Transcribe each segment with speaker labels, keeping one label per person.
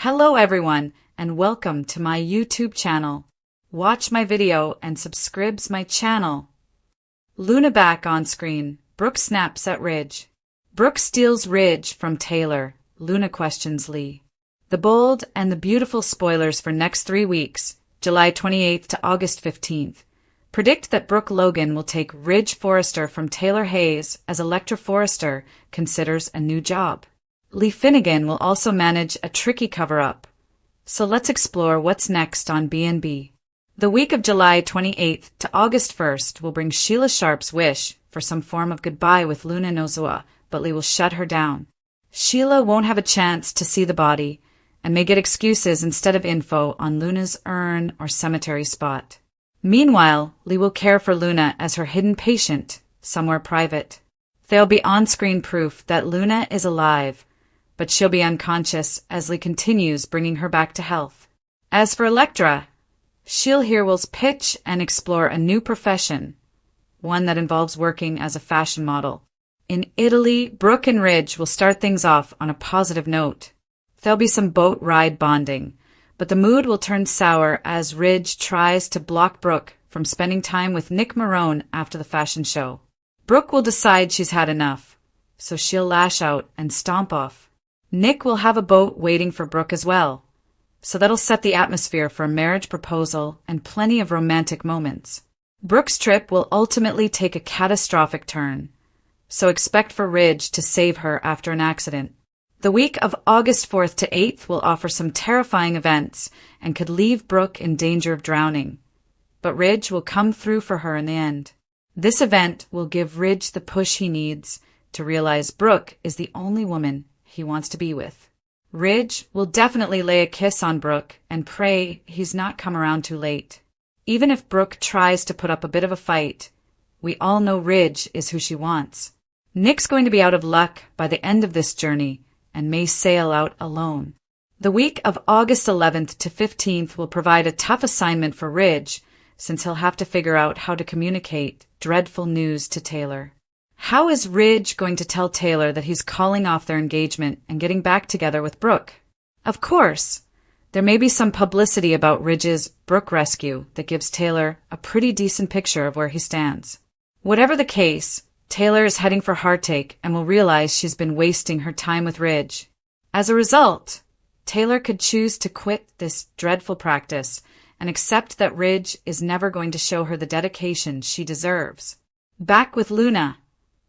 Speaker 1: Hello everyone, and welcome to my YouTube channel. Watch my video and subscribe my channel. Luna back on screen. Brooke snaps at Ridge. Brooke steals Ridge from Taylor. Luna questions Lee. The bold and the beautiful spoilers for next 3 weeks, July 28th to August 15th, predict that Brooke Logan will take Ridge Forrester from Taylor Hayes as Electra Forrester considers a new job. Lee Finnegan will also manage a tricky cover-up. So let's explore what's next on B&B. The week of July 28th to August 1st will bring Sheila Sharp's wish for some form of goodbye with Luna Nozua, but Lee will shut her down. Sheila won't have a chance to see the body and may get excuses instead of info on Luna's urn or cemetery spot. Meanwhile, Lee will care for Luna as her hidden patient, somewhere private. There'll be on-screen proof that Luna is alive, but she'll be unconscious as Lee continues bringing her back to health. As for Electra, she'll hear Will's pitch and explore a new profession, one that involves working as a fashion model. In Italy, Brooke and Ridge will start things off on a positive note. There'll be some boat ride bonding, but the mood will turn sour as Ridge tries to block Brooke from spending time with Nick Marone after the fashion show. Brooke will decide she's had enough, so she'll lash out and stomp off. Nick will have a boat waiting for Brooke as well, so that'll set the atmosphere for a marriage proposal and plenty of romantic moments. Brooke's trip will ultimately take a catastrophic turn, so expect for Ridge to save her after an accident. The week of August 4th to 8th will offer some terrifying events and could leave Brooke in danger of drowning, but Ridge will come through for her in the end. This event will give Ridge the push he needs to realize Brooke is the only woman he wants to be with. Ridge will definitely lay a kiss on Brooke and pray he's not come around too late. Even if Brooke tries to put up a bit of a fight, we all know Ridge is who she wants. Nick's going to be out of luck by the end of this journey and may sail out alone. The week of August 11th to 15th will provide a tough assignment for Ridge, since he'll have to figure out how to communicate dreadful news to Taylor. How is Ridge going to tell Taylor that he's calling off their engagement and getting back together with Brooke? Of course, there may be some publicity about Ridge's Brooke rescue that gives Taylor a pretty decent picture of where he stands. Whatever the case, Taylor is heading for heartache and will realize she's been wasting her time with Ridge. As a result, Taylor could choose to quit this dreadful practice and accept that Ridge is never going to show her the dedication she deserves. Back with Luna,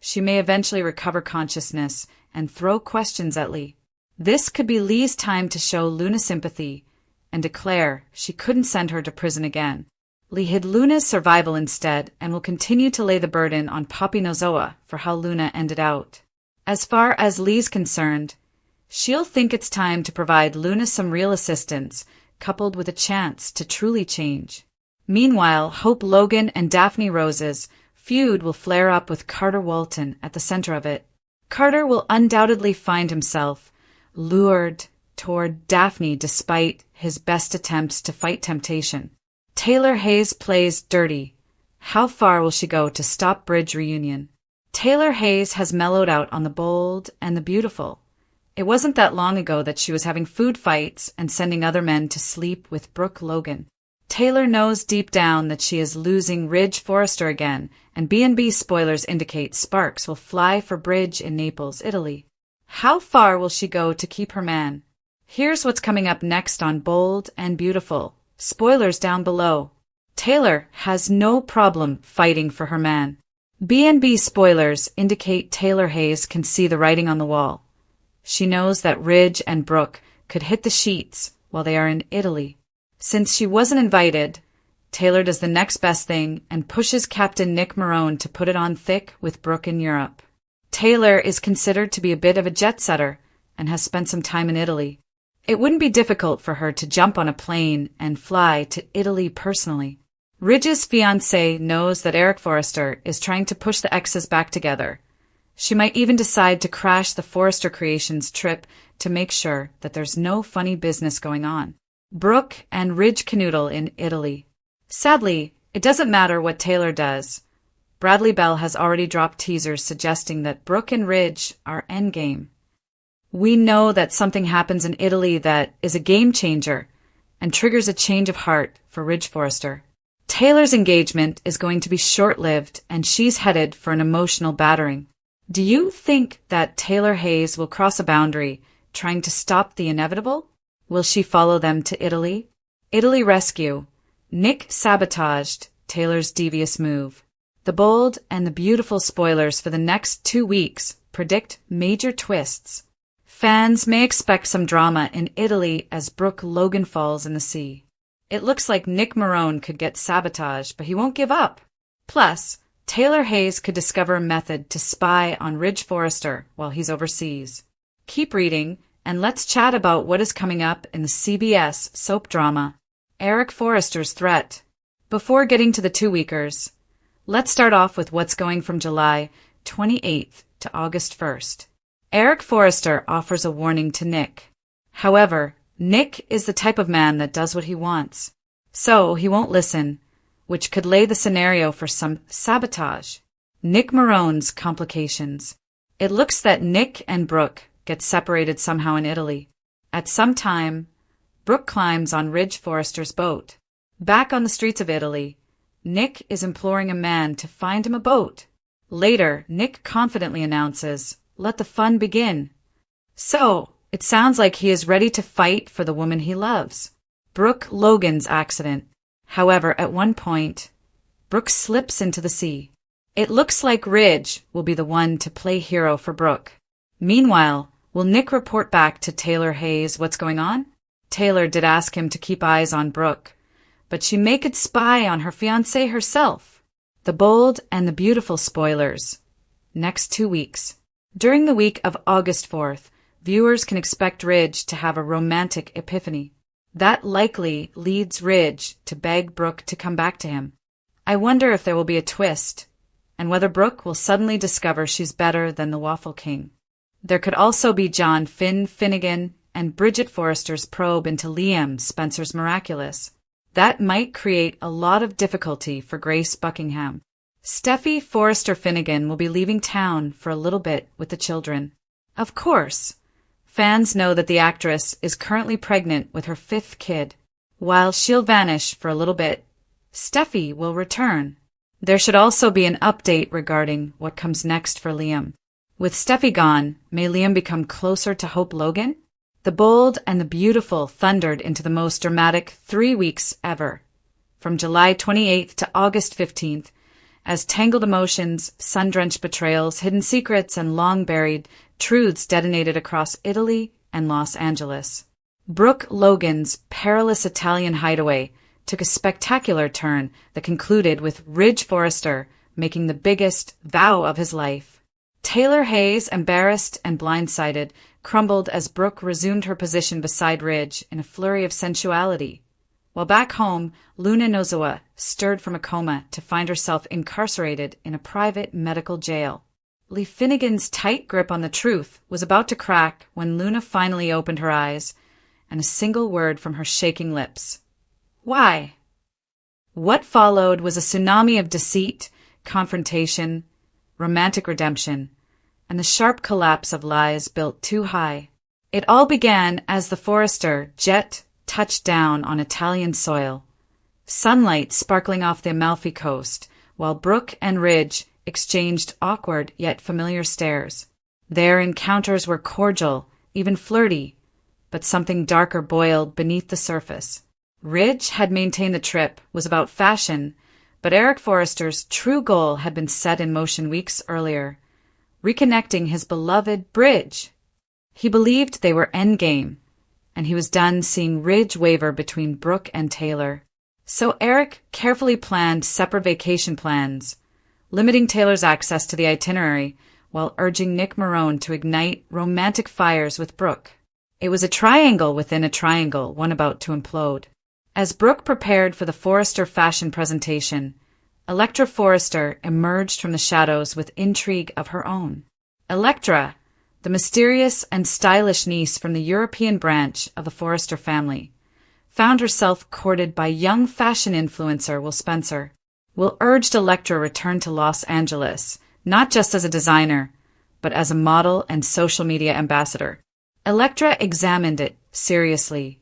Speaker 1: she may eventually recover consciousness and throw questions at Lee. This could be Lee's time to show Luna sympathy and declare she couldn't send her to prison again. Lee hid Luna's survival instead and will continue to lay the burden on Poppy Nozoa for how Luna ended out. As far as Lee's concerned, she'll think it's time to provide Luna some real assistance, coupled with a chance to truly change. Meanwhile, Hope Logan and Daphne Rose's feud will flare up with Carter Walton at the center of it. Carter will undoubtedly find himself lured toward Daphne despite his best attempts to fight temptation. Taylor Hayes plays dirty. How far will she go to stop Bridge reunion? Taylor Hayes has mellowed out on the bold and the beautiful. It wasn't that long ago that she was having food fights and sending other men to sleep with Brooke Logan. Taylor knows deep down that she is losing Ridge Forrester again, and B&B spoilers indicate sparks will fly for Bridge in Naples, Italy. How far will she go to keep her man? Here's what's coming up next on Bold and Beautiful. Spoilers down below. Taylor has no problem fighting for her man. B&B spoilers indicate Taylor Hayes can see the writing on the wall. She knows that Ridge and Brooke could hit the sheets while they are in Italy. Since she wasn't invited, Taylor does the next best thing and pushes Captain Nick Marone to put it on thick with Brooke in Europe. Taylor is considered to be a bit of a jet-setter and has spent some time in Italy. It wouldn't be difficult for her to jump on a plane and fly to Italy personally. Ridge's fiancé knows that Eric Forrester is trying to push the exes back together. She might even decide to crash the Forrester Creations trip to make sure that there's no funny business going on. Brooke and Ridge canoodle in Italy. Sadly, it doesn't matter what Taylor does. Bradley Bell has already dropped teasers suggesting that Brooke and Ridge are endgame. We know that something happens in Italy that is a game changer and triggers a change of heart for Ridge Forrester. Taylor's engagement is going to be short-lived and she's headed for an emotional battering. Do you think that Taylor Hayes will cross a boundary, trying to stop the inevitable? Will she follow them to Italy? Italy rescue. Nick sabotaged Taylor's devious move. The bold and the beautiful spoilers for the next 2 weeks predict major twists. Fans may expect some drama in Italy as Brooke Logan falls in the sea. It looks like Nick Marone could get sabotaged, but he won't give up. Plus, Taylor Hayes could discover a method to spy on Ridge Forrester while he's overseas. Keep reading, and let's chat about what is coming up in the CBS soap drama, Eric Forrester's Threat. Before getting to the 2-weekers, let's start off with what's going from July 28th to August 1st. Eric Forrester offers a warning to Nick. However, Nick is the type of man that does what he wants, so he won't listen, which could lay the scenario for some sabotage. Nick Marone's complications. It looks that Nick and Brooke get separated somehow in Italy. At some time, Brooke climbs on Ridge Forrester's boat. Back on the streets of Italy, Nick is imploring a man to find him a boat. Later, Nick confidently announces, "Let the fun begin." So, it sounds like he is ready to fight for the woman he loves. Brooke Logan's accident. However, at one point, Brooke slips into the sea. It looks like Ridge will be the one to play hero for Brooke. Meanwhile, will Nick report back to Taylor Hayes what's going on? Taylor did ask him to keep eyes on Brooke, but she may could spy on her fiancé herself. The bold and the beautiful spoilers. Next 2 weeks. During the week of August 4th, viewers can expect Ridge to have a romantic epiphany. That likely leads Ridge to beg Brooke to come back to him. I wonder if there will be a twist, and whether Brooke will suddenly discover she's better than the Waffle King. There could also be John Finnegan and Bridget Forrester's probe into Liam Spencer's Miraculous. That might create a lot of difficulty for Grace Buckingham. Steffy Forrester Finnegan will be leaving town for a little bit with the children. Of course, fans know that the actress is currently pregnant with her 5th kid. While she'll vanish for a little bit, Steffy will return. There should also be an update regarding what comes next for Liam. With Steffy gone, may Liam become closer to Hope Logan? The bold and the beautiful thundered into the most dramatic 3 weeks ever, from July 28th to August 15th, as tangled emotions, sun-drenched betrayals, hidden secrets, and long-buried truths detonated across Italy and Los Angeles. Brooke Logan's perilous Italian hideaway took a spectacular turn that concluded with Ridge Forrester making the biggest vow of his life. Taylor Hayes, embarrassed and blindsided, crumbled as Brooke resumed her position beside Ridge in a flurry of sensuality. While back home, Luna Nozawa stirred from a coma to find herself incarcerated in a private medical jail. Lee Finnegan's tight grip on the truth was about to crack when Luna finally opened her eyes, and a single word from her shaking lips. Why? What followed was a tsunami of deceit, confrontation, romantic redemption, and the sharp collapse of lies built too high. It all began as the Forrester jet touched down on Italian soil, sunlight sparkling off the Amalfi Coast, while Brooke and Ridge exchanged awkward yet familiar stares. Their encounters were cordial, even flirty, but something darker boiled beneath the surface. Ridge had maintained the trip was about fashion, but Eric Forrester's true goal had been set in motion weeks earlier, reconnecting his beloved Bridge. He believed they were endgame, and he was done seeing Ridge waver between Brooke and Taylor. So Eric carefully planned separate vacation plans, limiting Taylor's access to the itinerary while urging Nick Marone to ignite romantic fires with Brooke. It was a triangle within a triangle, one about to implode. As Brooke prepared for the Forrester fashion presentation, Electra Forrester emerged from the shadows with intrigue of her own. Electra, the mysterious and stylish niece from the European branch of the Forrester family, found herself courted by young fashion influencer Will Spencer. Will urged Electra return to Los Angeles, not just as a designer, but as a model and social media ambassador. Electra examined it seriously,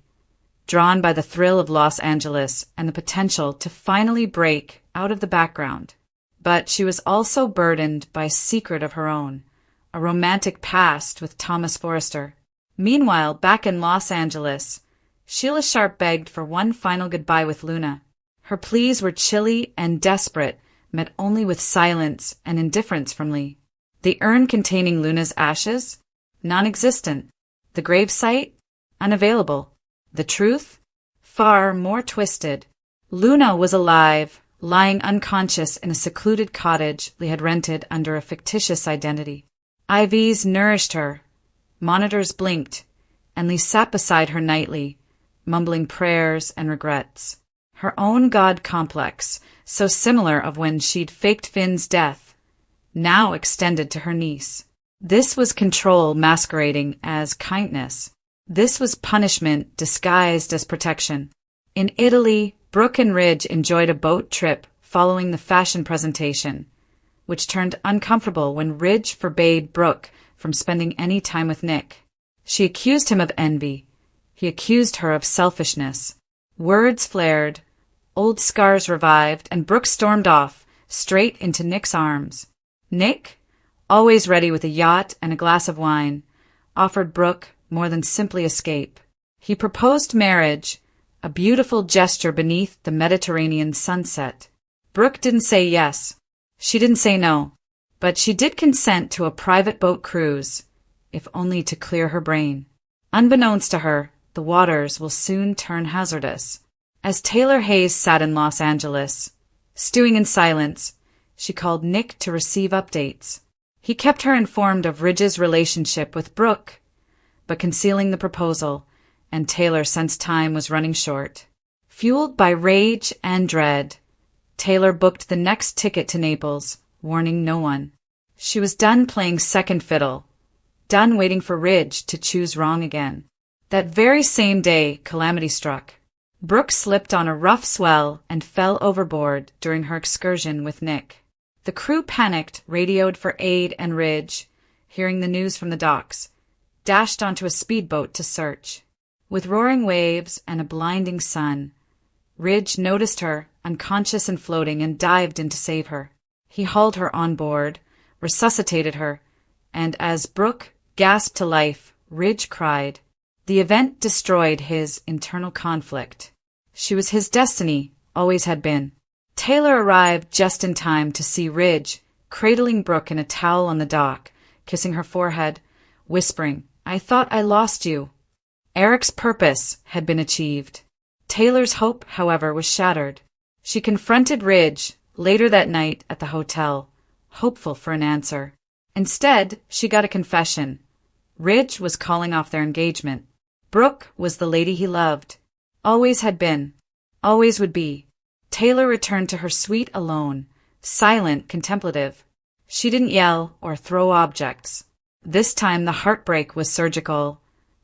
Speaker 1: drawn by the thrill of Los Angeles and the potential to finally break out of the background. But she was also burdened by a secret of her own, a romantic past with Thomas Forrester. Meanwhile, back in Los Angeles, Sheila Sharp begged for one final goodbye with Luna. Her pleas were chilly and desperate, met only with silence and indifference from Lee. The urn containing Luna's ashes? Non-existent. The gravesite? Unavailable. The truth? Far more twisted. Luna was alive, lying unconscious in a secluded cottage Lee had rented under a fictitious identity. IVs nourished her. Monitors blinked, and Lee sat beside her nightly, mumbling prayers and regrets. Her own God complex, so similar of when she'd faked Finn's death, now extended to her niece. This was control masquerading as kindness. This was punishment disguised as protection. In Italy, Brooke and Ridge enjoyed a boat trip following the fashion presentation, which turned uncomfortable when Ridge forbade Brooke from spending any time with Nick. She accused him of envy. He accused her of selfishness. Words flared, old scars revived, and Brooke stormed off, straight into Nick's arms. Nick, always ready with a yacht and a glass of wine, offered Brooke more than simply escape. He proposed marriage, a beautiful gesture beneath the Mediterranean sunset. Brooke didn't say yes. She didn't say no. But she did consent to a private boat cruise, if only to clear her brain. Unbeknownst to her, the waters will soon turn hazardous. As Taylor Hayes sat in Los Angeles, stewing in silence, she called Nick to receive updates. He kept her informed of Ridge's relationship with Brooke, but concealing the proposal, and Taylor sensed time was running short. Fueled by rage and dread, Taylor booked the next ticket to Naples, warning no one. She was done playing second fiddle, done waiting for Ridge to choose wrong again. That very same day, calamity struck. Brooke slipped on a rough swell and fell overboard during her excursion with Nick. The crew panicked, radioed for aid, and Ridge, hearing the news from the docks, dashed onto a speedboat to search. With roaring waves and a blinding sun, Ridge noticed her, unconscious and floating, and dived in to save her. He hauled her on board, resuscitated her, and as Brooke gasped to life, Ridge cried. The event destroyed his internal conflict. She was his destiny, always had been. Taylor arrived just in time to see Ridge cradling Brooke in a towel on the dock, kissing her forehead, whispering, "I thought I lost you." Eric's purpose had been achieved. Taylor's hope, however, was shattered. She confronted Ridge later that night at the hotel, hopeful for an answer. Instead, she got a confession. Ridge was calling off their engagement. Brooke was the lady he loved. Always had been. Always would be. Taylor returned to her suite alone, silent, contemplative. She didn't yell or throw objects. This time the heartbreak was surgical,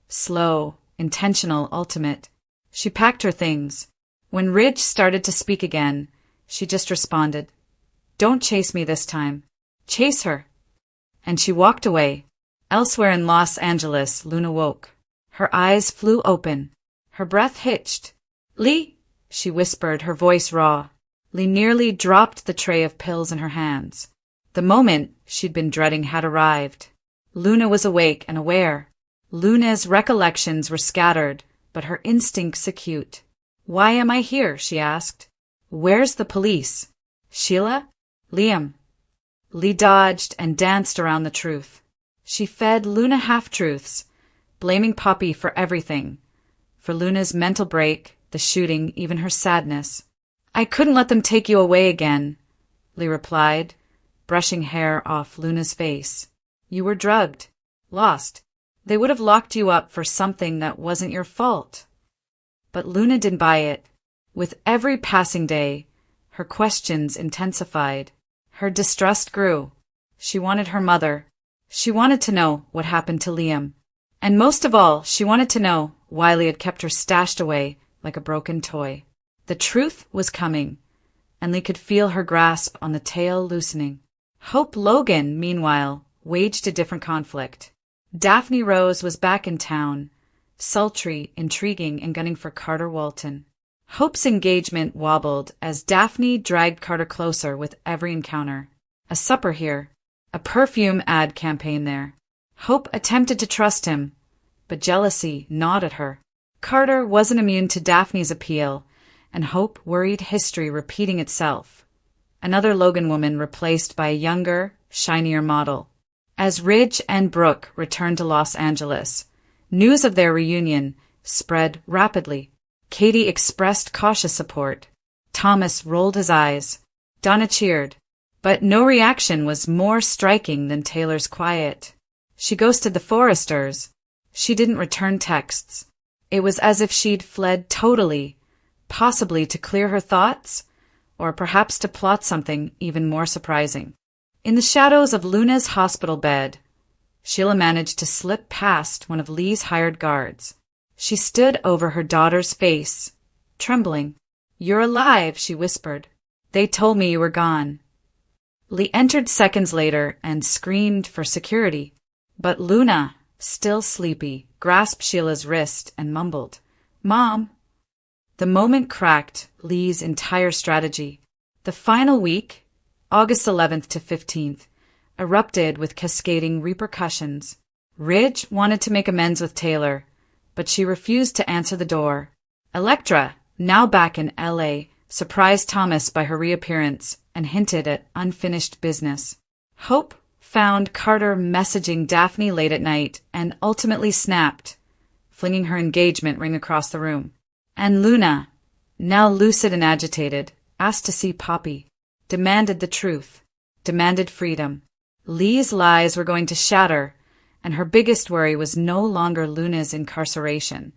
Speaker 1: slow, intentional, ultimate. She packed her things. When Ridge started to speak again, she just responded, "Don't chase me this time. Chase her." And she walked away. Elsewhere in Los Angeles, Luna woke. Her eyes flew open. Her breath hitched. "Lee," she whispered, her voice raw. Lee nearly dropped the tray of pills in her hands. The moment she'd been dreading had arrived. Luna was awake and aware. Luna's recollections were scattered, but her instincts acute. "Why am I here?" she asked. "Where's the police? Sheila? Liam?" Lee dodged and danced around the truth. She fed Luna half-truths, blaming Poppy for everything, for Luna's mental break, the shooting, even her sadness. "I couldn't let them take you away again," Lee replied, brushing hair off Luna's face. "You were drugged, lost. They would have locked you up for something that wasn't your fault." But Luna didn't buy it. With every passing day, her questions intensified. Her distrust grew. She wanted her mother. She wanted to know what happened to Liam. And most of all, she wanted to know why Lee had kept her stashed away like a broken toy. The truth was coming, and Lee could feel her grasp on the tail loosening. Hope Logan, meanwhile, waged a different conflict. Daphne Rose was back in town, sultry, intriguing, and gunning for Carter Walton. Hope's engagement wobbled as Daphne dragged Carter closer with every encounter. A supper here, a perfume ad campaign there. Hope attempted to trust him, but jealousy gnawed at her. Carter wasn't immune to Daphne's appeal, and Hope worried history repeating itself. Another Logan woman replaced by a younger, shinier model. As Ridge and Brooke returned to Los Angeles, news of their reunion spread rapidly. Katie expressed cautious support. Thomas rolled his eyes. Donna cheered. But no reaction was more striking than Taylor's quiet. She ghosted the Forresters. She didn't return texts. It was as if she'd fled totally, possibly to clear her thoughts, or perhaps to plot something even more surprising. In the shadows of Luna's hospital bed, Sheila managed to slip past one of Lee's hired guards. She stood over her daughter's face, trembling. "You're alive," she whispered. "They told me you were gone." Lee entered seconds later and screamed for security. But Luna, still sleepy, grasped Sheila's wrist and mumbled, "Mom." The moment cracked Lee's entire strategy. The final week, August 11th to 15th, erupted with cascading repercussions. Ridge wanted to make amends with Taylor, but she refused to answer the door. Electra, now back in L.A., surprised Thomas by her reappearance and hinted at unfinished business. Hope found Carter messaging Daphne late at night and ultimately snapped, flinging her engagement ring across the room. And Luna, now lucid and agitated, asked to see Poppy, demanded the truth, demanded freedom. Lee's lies were going to shatter, and her biggest worry was no longer Luna's incarceration.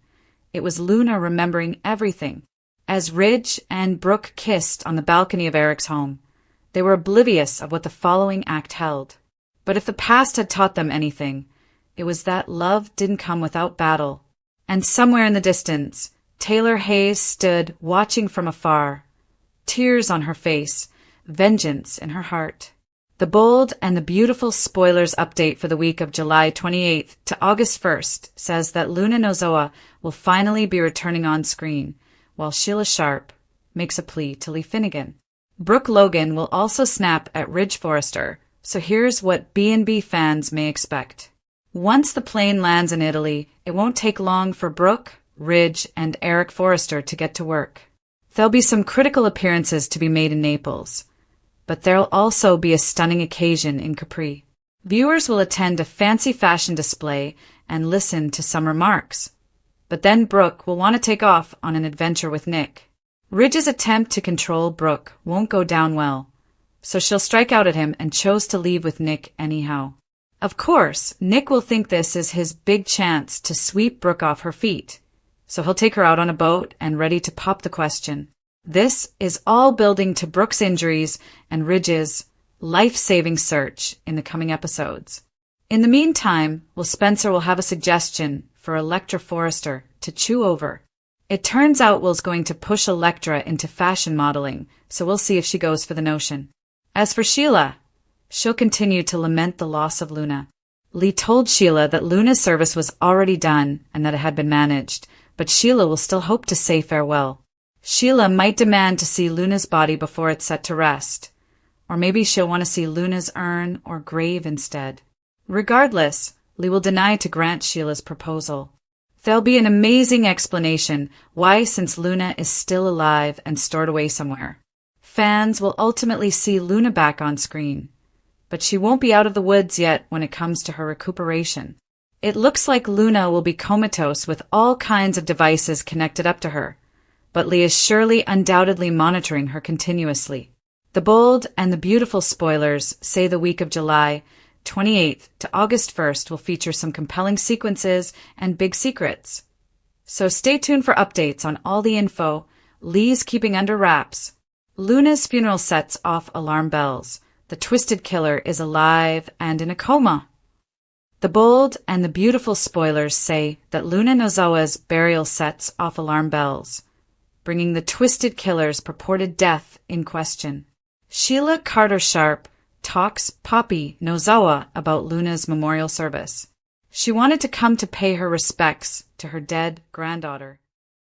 Speaker 1: It was Luna remembering everything. As Ridge and Brooke kissed on the balcony of Eric's home, they were oblivious of what the following act held. But if the past had taught them anything, it was that love didn't come without battle. And somewhere in the distance, Taylor Hayes stood watching from afar, tears on her face, vengeance in her heart. The bold and the beautiful spoilers update for the week of July 28th to August 1st says that Luna Nozoa will finally be returning on screen, while Sheila Sharp makes a plea to Lee Finnegan. Brooke Logan will also snap at Ridge Forrester, so here's what B&B fans may expect. Once the plane lands in Italy, it won't take long for Brooke, Ridge, and Eric Forrester to get to work. There'll be some critical appearances to be made in Naples, but there'll also be a stunning occasion in Capri. Viewers will attend a fancy fashion display and listen to some remarks. But then Brooke will want to take off on an adventure with Nick. Ridge's attempt to control Brooke won't go down well, so she'll strike out at him and chose to leave with Nick anyhow. Of course, Nick will think this is his big chance to sweep Brooke off her feet, so he'll take her out on a boat and ready to pop the question. This is all building to Brooke's injuries and Ridge's life-saving search in the coming episodes. In the meantime, Will Spencer will have a suggestion for Electra Forrester to chew over. It turns out Will's going to push Electra into fashion modeling, so we'll see if she goes for the notion. As for Sheila, she'll continue to lament the loss of Luna. Lee told Sheila that Luna's service was already done and that it had been managed, but Sheila will still hope to say farewell. Sheila might demand to see Luna's body before it's set to rest, or maybe she'll want to see Luna's urn or grave instead. Regardless, Lee will deny to grant Sheila's proposal. There'll be an amazing explanation why, since Luna is still alive and stored away somewhere. Fans will ultimately see Luna back on screen, but she won't be out of the woods yet when it comes to her recuperation. It looks like Luna will be comatose with all kinds of devices connected up to her, but Lee is surely undoubtedly monitoring her continuously. The bold and the beautiful spoilers say the week of July 28th to August 1st will feature some compelling sequences and big secrets. So stay tuned for updates on all the info Lee's keeping under wraps. Luna's funeral sets off alarm bells. The twisted killer is alive and in a coma. The bold and the beautiful spoilers say that Luna Nozoa's burial sets off alarm bells, bringing the twisted killer's purported death in question. Sheila Carter Sharp talks Poppy Nozoa about Luna's memorial service. She wanted to come to pay her respects to her dead granddaughter.